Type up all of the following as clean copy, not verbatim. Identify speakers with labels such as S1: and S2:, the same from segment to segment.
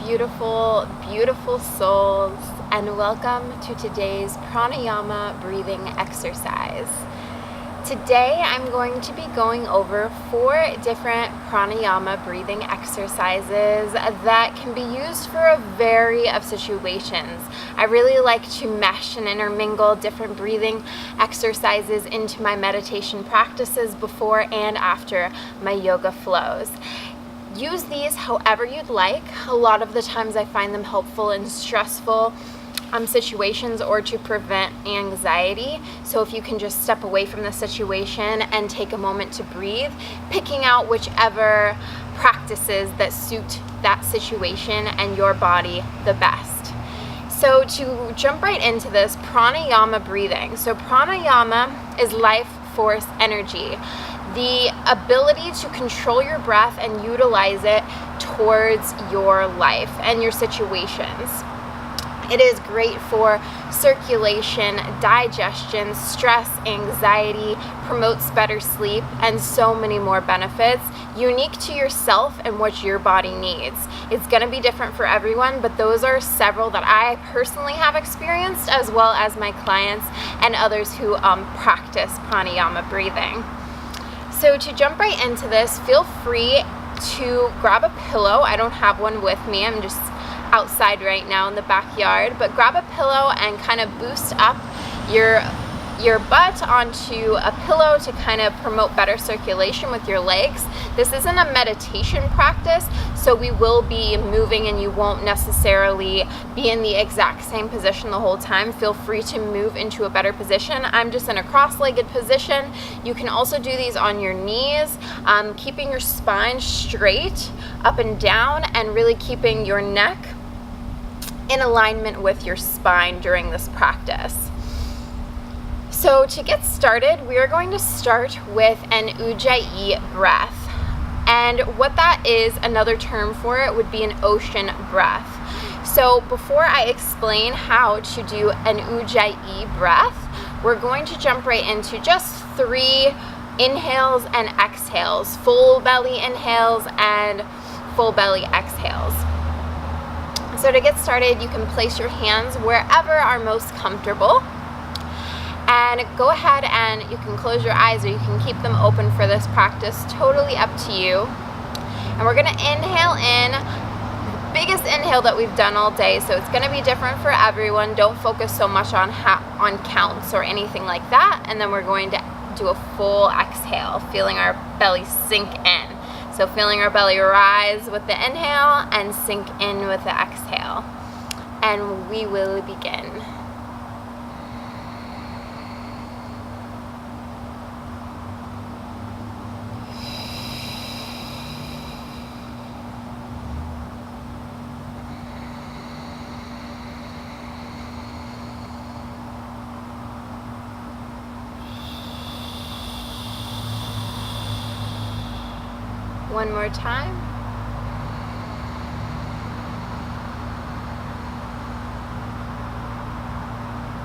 S1: beautiful, beautiful souls, and welcome to today's Pranayama breathing exercise. Today I'm going to be going over 4 different Pranayama breathing exercises that can be used for a variety of situations. I really like to mesh and intermingle different breathing exercises into my meditation practices before and after my yoga flows. Use these however you'd like. A lot of the times I find them helpful in stressful situations or to prevent anxiety. So if you can just step away from the situation and take a moment to breathe, picking out whichever practices that suit that situation and your body the best. So to jump right into this, pranayama breathing. So pranayama is life force energy. The ability to control your breath and utilize it towards your life and your situations. It is great for circulation, digestion, stress, anxiety, promotes better sleep, and so many more benefits unique to yourself and what your body needs. It's going to be different for everyone, but those are several that I personally have experienced, as well as my clients and others who practice pranayama breathing. So to jump right into this, feel free to grab a pillow. I don't have one with me. I'm just outside right now in the backyard, but grab a pillow and kind of boost up your butt onto a pillow to kind of promote better circulation with your legs. This isn't a meditation practice, so we will be moving and you won't necessarily be in the exact same position the whole time. Feel free to move into a better position. I'm just in a cross-legged position. You can also do these on your knees, keeping your spine straight up and down and really keeping your neck in alignment with your spine during this practice. So to get started, we are going to start with an Ujjayi breath. And what that is, another term for it would be an ocean breath. So before I explain how to do an Ujjayi breath, we're going to jump right into just 3 inhales and exhales, full belly inhales and full belly exhales. So to get started, you can place your hands wherever are most comfortable. And go ahead and you can close your eyes or you can keep them open for this practice, totally up to you. And we're going to inhale in, the biggest inhale that we've done all day, so it's going to be different for everyone. Don't focus so much on counts or anything like that. And then we're going to do a full exhale, feeling our belly sink in. So feeling our belly rise with the inhale and sink in with the exhale. And we will begin. One more time.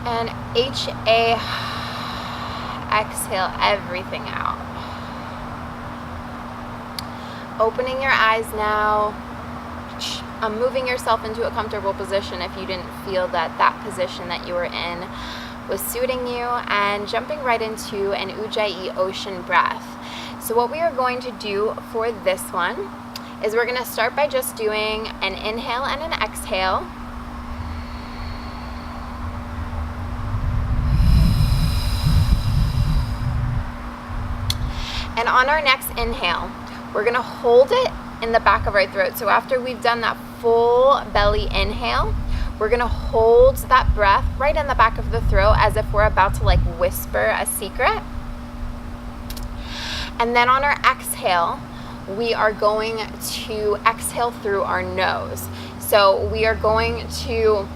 S1: And HA, exhale everything out. Opening your eyes now. Moving yourself into a comfortable position if you didn't feel that position that you were in was suiting you, and jumping right into an Ujjayi ocean breath. So what we are going to do for this one is we're going to start by just doing an inhale and an exhale. And on our next inhale, we're going to hold it in the back of our throat. So after we've done that full belly inhale, we're going to hold that breath right in the back of the throat as if we're about to like whisper a secret. And then on our exhale, we are going to exhale through our nose. So we are going to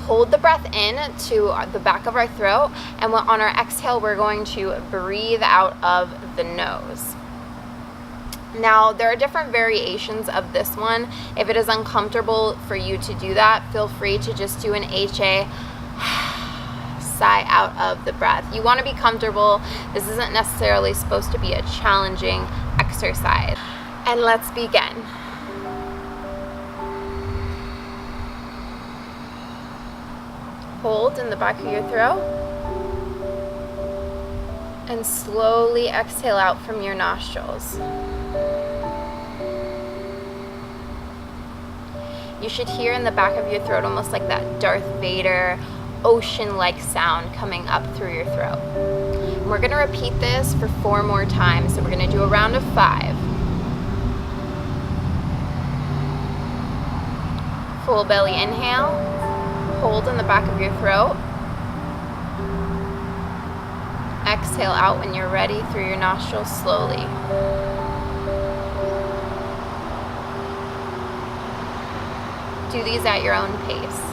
S1: hold the breath in to the back of our throat, and on our exhale, we're going to breathe out of the nose. Now, there are different variations of this one. If it is uncomfortable for you to do that, feel free to just do an HA, sigh out of the breath. You want to be comfortable. This isn't necessarily supposed to be a challenging exercise. And let's begin. hold in the back of your throat. And slowly exhale out from your nostrils. You should hear in the back of your throat almost like that Darth Vader ocean-like sound coming up through your throat. And we're going to repeat this for 4 more times. So we're going to do a round of 5. Full belly inhale. Hold in the back of your throat. Exhale out when you're ready through your nostrils slowly. Do these at your own pace.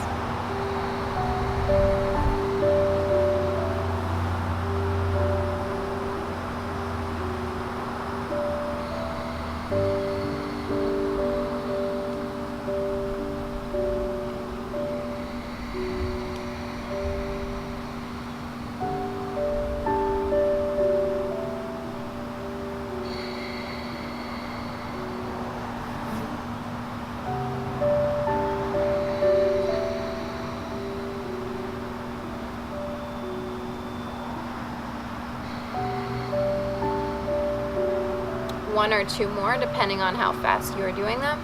S1: One or 2 more, depending on how fast you are doing them.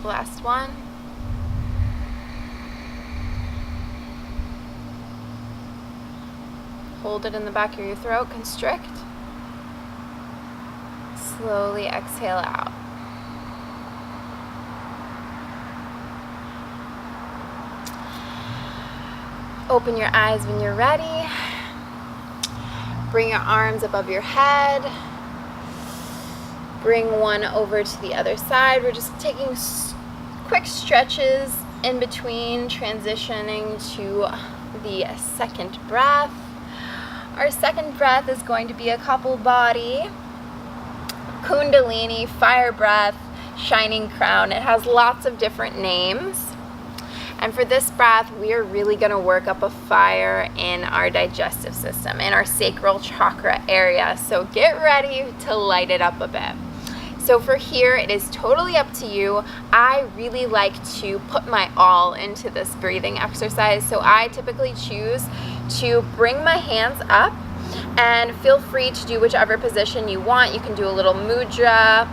S1: Last one. Hold it in the back of your throat, constrict. Slowly exhale out. Open your eyes when you're ready. Bring your arms above your head. Bring one over to the other side. We're just taking quick stretches in between, transitioning to the second breath. Our second breath is going to be a Kapalbhati, Kundalini, fire breath, shining crown. It has lots of different names. And for this breath, we are really going to work up a fire in our digestive system, in our sacral chakra area. So get ready to light it up a bit. So for here, it is totally up to you. I really like to put my all into this breathing exercise. So I typically choose to bring my hands up, and feel free to do whichever position you want. You can do a little mudra,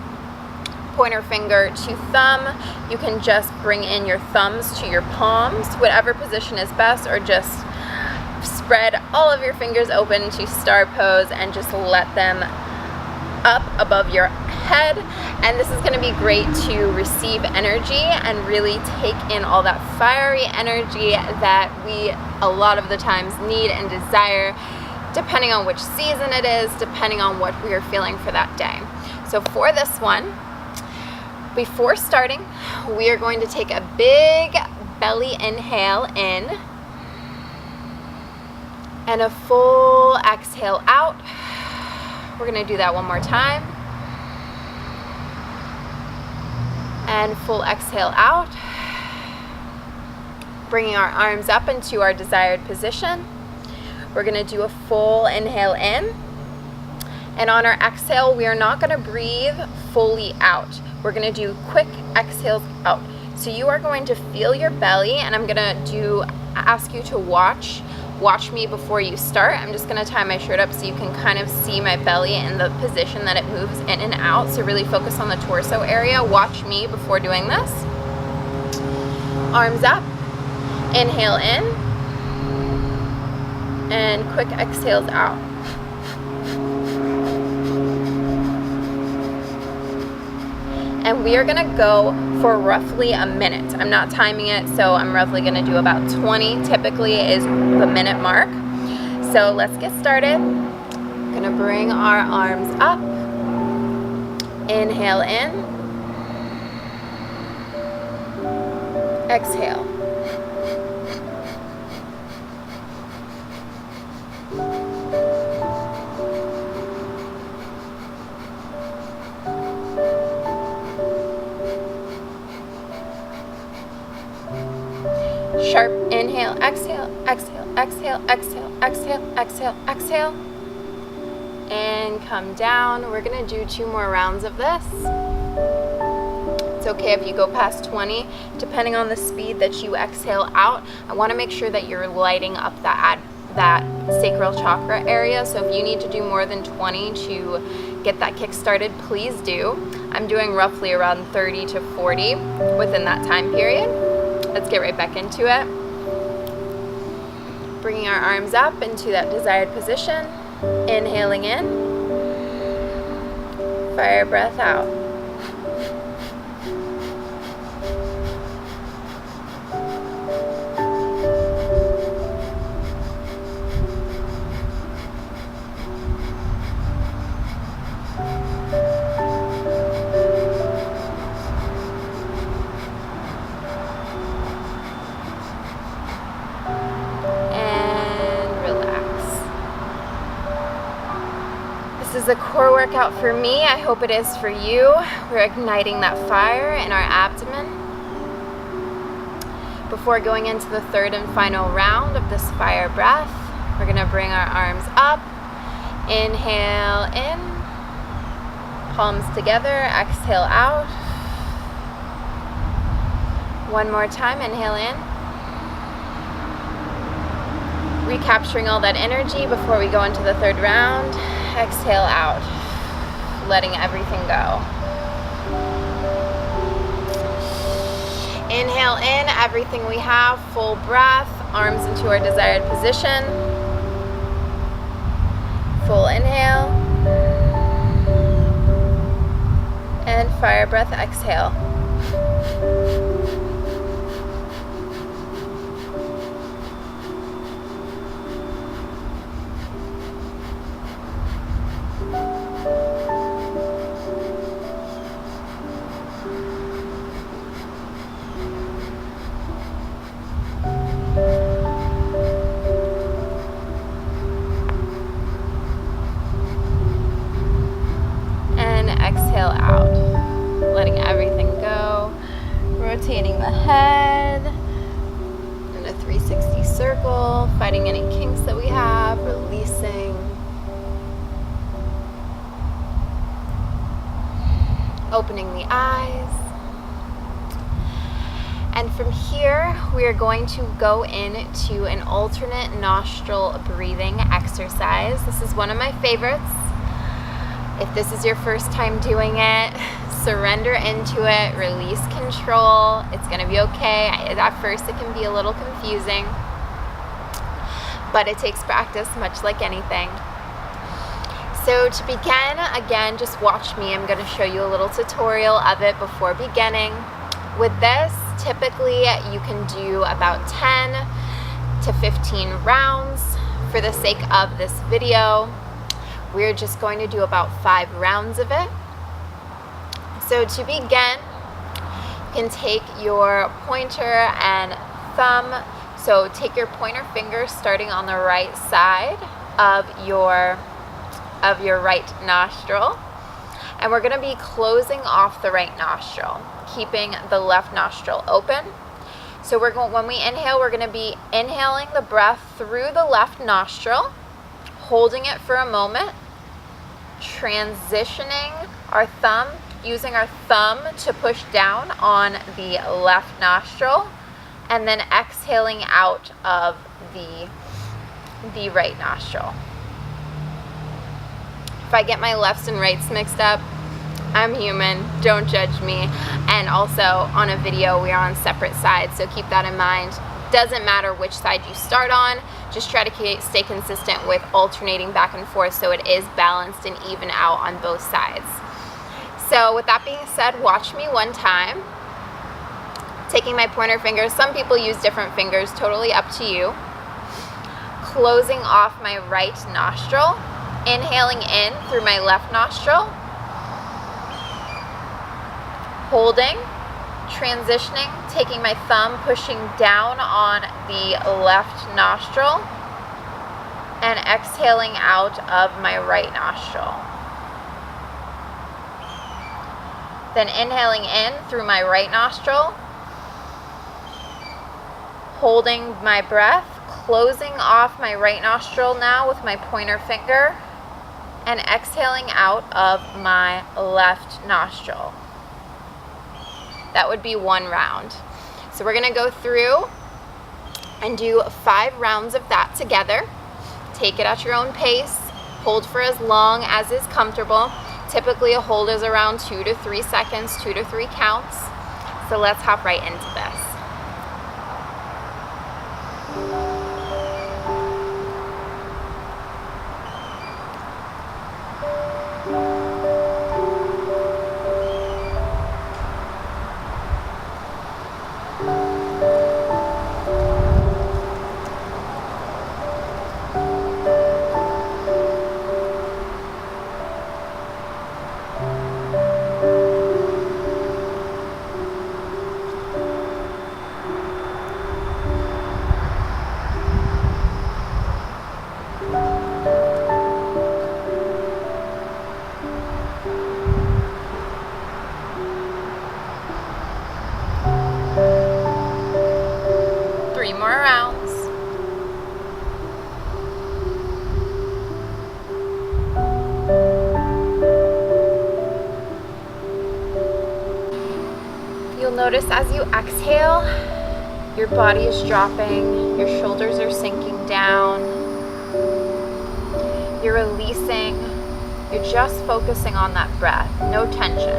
S1: pointer finger to thumb. You can just bring in your thumbs to your palms, whatever position is best, or just spread all of your fingers open to star pose and just let them up above your head. And this is going to be great to receive energy and really take in all that fiery energy that we a lot of the times need and desire, depending on which season it is, depending on what we are feeling for that day. So for this one, before starting, we are going to take a big belly inhale in and a full exhale out. We're going to do that one more time. And full exhale out. Bringing our arms up into our desired position. We're going to do a full inhale in. And on our exhale, we are not going to breathe fully out. We're going to do quick exhales out. So you are going to feel your belly, and I'm going to ask you to watch me before you start. I'm just going to tie my shirt up so you can kind of see my belly and the position that it moves in and out. So really focus on the torso area. Watch me before doing this. Arms up. Inhale in. And quick exhales out. And we are going to go for roughly a minute. I'm not timing it, so I'm roughly going to do about 20. Typically is the minute mark. So let's get started. Going to bring our arms up. Inhale in. Exhale. Sharp inhale, exhale, exhale, exhale, exhale, exhale, exhale, exhale. And come down. We're gonna do 2 more rounds of this. It's okay if you go past 20, depending on the speed that you exhale out. I wanna make sure that you're lighting up that sacral chakra area. So if you need to do more than 20 to get that kick started, please do. I'm doing roughly around 30 to 40 within that time period. Let's get right back into it. Bringing our arms up into that desired position. Inhaling in. Fire breath out. This is a core workout for me. I hope it is for you. We're igniting that fire in our abdomen. Before going into the 3rd and final round of this fire breath, we're going to bring our arms up. Inhale in, palms together, exhale out. One more time, inhale in. Recapturing all that energy before we go into the 3rd round. Exhale out, letting everything go. Inhale in, everything we have, full breath, arms into our desired position. Full inhale. And fire breath, exhale. Out, letting everything go, rotating the head in a 360 circle, fighting any kinks that we have, releasing, opening the eyes. And from here, we are going to go into an alternate nostril breathing exercise. This is one of my favorites. If this is your first time doing it, surrender into it, release control. It's gonna be okay. At first it can be a little confusing, but it takes practice, much like anything. So to begin, again, just watch me. I'm gonna show you a little tutorial of it before beginning. With this, typically you can do about 10 to 15 rounds. For the sake of this video, we're just going to do about 5 rounds of it. So to begin, you can take your pointer and thumb. So take your pointer finger starting on the right side of your right nostril. And we're going to be closing off the right nostril, keeping the left nostril open. So when we inhale, we're going to be inhaling the breath through the left nostril, holding it for a moment, transitioning our thumb, using our thumb to push down on the left nostril, and then exhaling out of the right nostril. If I get my lefts and rights mixed up, I'm human, don't judge me. And also on a video, we are on separate sides, so keep that in mind. Doesn't matter which side you start on, just try to stay consistent with alternating back and forth so it is balanced and even out on both sides. So with that being said, watch me one time. Taking my pointer finger, some people use different fingers, totally up to you. Closing off my right nostril, inhaling in through my left nostril, holding, transitioning, taking my thumb, pushing down on the left nostril, and exhaling out of my right nostril. Then inhaling in through my right nostril, Holding my breath, closing off my right nostril now with my pointer finger, and exhaling out of my left nostril. That would be 1 round. So we're gonna go through and do 5 rounds of that together. Take it at your own pace. Hold for as long as is comfortable. Typically a hold is around 2 to 3 seconds, 2 to 3 counts. So let's hop right into this. Notice as you exhale, your body is dropping, your shoulders are sinking down, you're releasing, you're just focusing on that breath, no tension.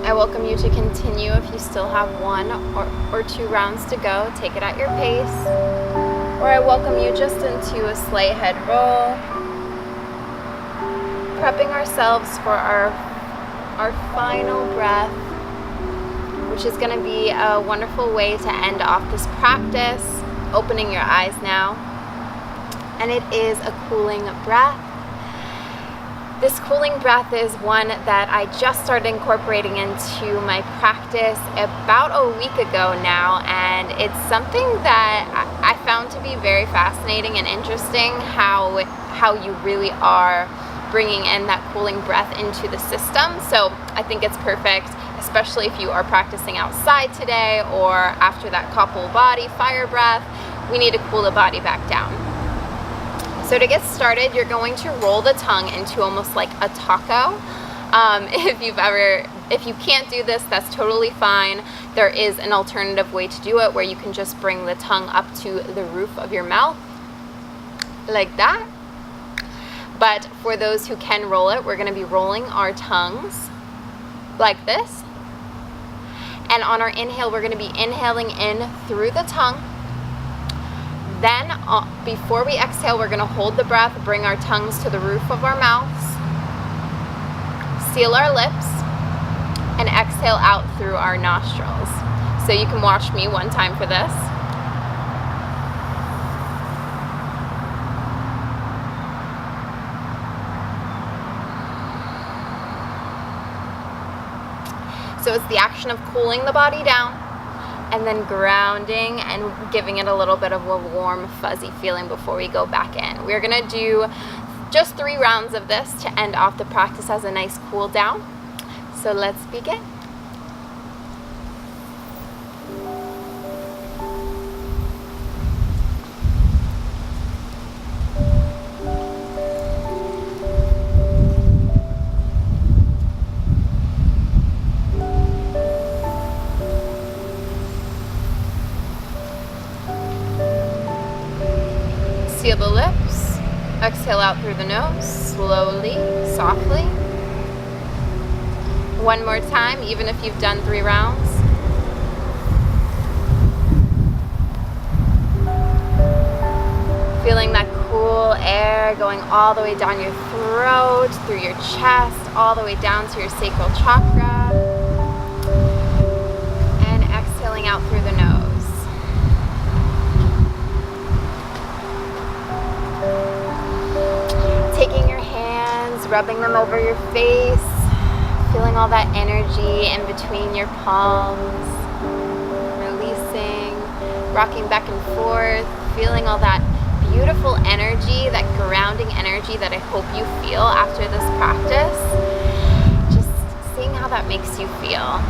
S1: I welcome you to continue if you still have 1 or 2 rounds to go. Take it at your pace. Or I welcome you just into a slight head roll, prepping ourselves for our final breath, which is going to be a wonderful way to end off this practice, opening your eyes now. And it is a cooling breath. This cooling breath is one that I just started incorporating into my practice about a week ago now, and it's something that I found to be very fascinating and interesting, how you really are bringing in that cooling breath into the system. So I think it's perfect, especially if you are practicing outside today or after that Kapalbhati fire breath. We need to cool the body back down. So to get started, you're going to roll the tongue into almost like a taco. If you can't do this, that's totally fine. There is an alternative way to do it where you can just bring the tongue up to the roof of your mouth, like that. But for those who can roll it, we're going to be rolling our tongues like this. And on our inhale, we're going to be inhaling in through the tongue. Then, before we exhale, we're going to hold the breath, bring our tongues to the roof of our mouths, seal our lips, and exhale out through our nostrils. So you can watch me one time for this. So it's the action of cooling the body down, and then grounding and giving it a little bit of a warm, fuzzy feeling before we go back in. We're gonna do just 3 rounds of this to end off the practice as a nice cool down. So let's begin. Seal the lips, exhale out through the nose, slowly, softly. One more time, even if you've done 3 rounds. Feeling that cool air going all the way down your throat, through your chest, all the way down to your sacral chakra. And exhaling out through the nose. Taking your hands, rubbing them over your face, feeling all that energy in between your palms, releasing, rocking back and forth, feeling all that beautiful energy, that grounding grounding energy that I hope you feel after this practice. Just seeing how that makes you feel.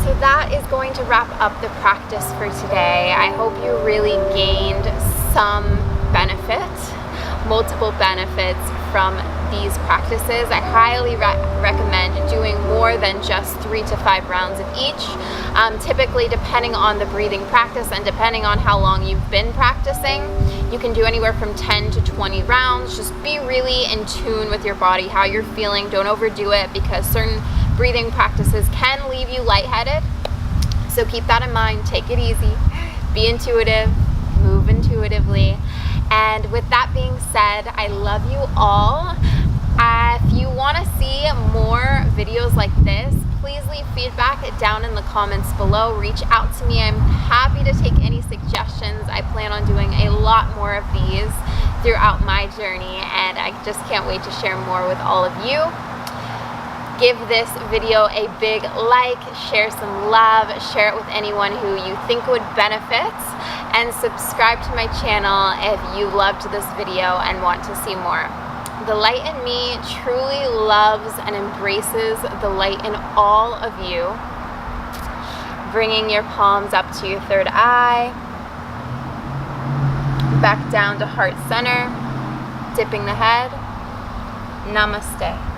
S1: So that is going to wrap up the practice for today. I hope you really gained some benefit, multiple benefits from these practices. I highly recommend doing more than just 3 to 5 rounds of each. Typically, depending on the breathing practice and depending on how long you've been practicing, you can do anywhere from 10 to 20 rounds. Just be really in tune with your body, how you're feeling. Don't overdo it, because certain breathing practices can leave you lightheaded. So keep that in mind. Take it easy. Be intuitive. Move intuitively. And with that being said, I love you all. If you want to see more videos like this, please leave feedback down in the comments below. Reach out to me. I'm happy to take any suggestions. I plan on doing a lot more of these throughout my journey, and I just can't wait to share more with all of you. Give this video a big like, share some love, share it with anyone who you think would benefit, and subscribe to my channel if you loved this video and want to see more. The light in me truly loves and embraces the light in all of you. Bringing your palms up to your third eye, back down to heart center, dipping the head. Namaste.